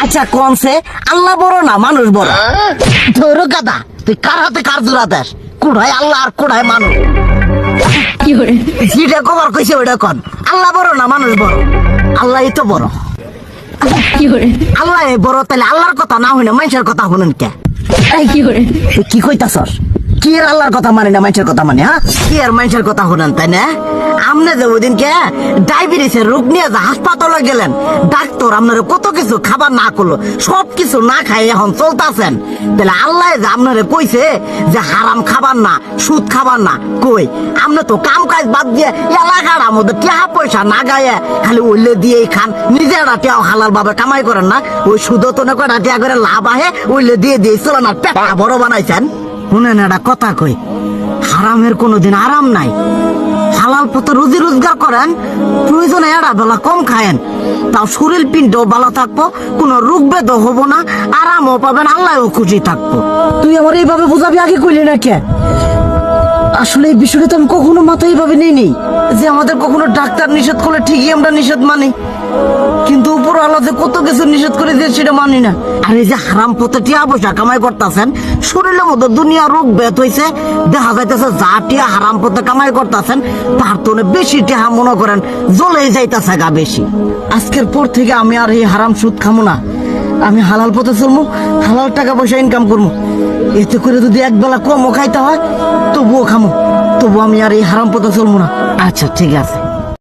আচ্ছা কোনছে আল্লাহ বড় না মানুষ বড়? ধরো গাদা, তুই কার হাতে কার জোড়া দেশ? কুড়াই আল্লাহ আর কুড়াই মানুষ। যেটা কবার কইছে ওইটা কন। আল্লাহ বড় না মানুষ বড়? আল্লাহই তো বড়। আল্লাহ বড়, তাহলে আল্লাহর কথা না হইনা মানুষের কথা শুনেন কে? তুই কি কইতাছস? কি এর আল্লাহর কথা মানে না মানুষের কথা মানে? হ্যাঁ, কি আর মানুষের কথা শুনেন তাই না? আমনে যে ওই দিনকে ডায়াবেটিসের রোগ নিয়ে যে হাসপাতালে গেলেন, ডাক্তার আপনার কত কিছু খাবার না করলো, সব কিছু না খাই এখন চলতেছেন। তাহলে আল্লাহ যে আপনারে কইছে যে হারাম খাবার না, সুদ খাবার না, কই আপনি তো কাম কাজ বাদ দিয়ে এলাকার মধ্যে টাকা পয়সা না গায়ে খালি ওইলে দিয়েই খান। নিজেরা টিয়াও হালাল ভাবে কামাই করেন না, ওই সুদ তো না কটা টিয়া করে লাভ আহে ওইলে দিয়ে দিয়ে চলেন আর পেটা বড় বানাইছেন। শুনেন একটা কথা কই, হারামের কোনোদিন আরাম নাই। হালাল পথে রুজি রোজগার করেন, প্রয়োজনে এরা বেলা কম খায়েন, তাও শরীর পিণ্ডও ভালো থাকবো, কোনো রোগ বেদও হবো না, আরামও পাবেন, আল্লাহও খুশি থাকবো। তুই আমার এইভাবে বুঝাবি আগে কইলি না কে? আসলে এই বিষয়টা তো আমি কখনো মাথায় এইভাবে নিইনি যে আমাদের কখনো ডাক্তার নিষেধ করলে ঠিকই আমরা নিষেধ মানি, কিন্তু উপর আলাদা কত কিছু নিষেধ করে দিয়ে সেটা মানি না। আর এই যে হারাম পথে টিয়া পয়সা কামাই করতেছেন, শরীরের মধ্যে দুনিয়া রোগ বেত হয়েছে, দেখা যাইতেছে যা টিয়া হারাম পথে কামাই করতেছেন তার তো বেশি টিয়া মনে করেন জ্বলেই যাইতেছে গা বেশি। আজকের পর থেকে আমি আর এই হারাম সুদ খামো না, আমি হালাল পথে চলবো, হালাল টাকা পয়সা ইনকাম করবো। এতে করে যদি একবেলা কমও খাইতে হয় তবুও খামো, তবু আমি আর এই হারাম পথে চলবো না। আচ্ছা ঠিক আছে।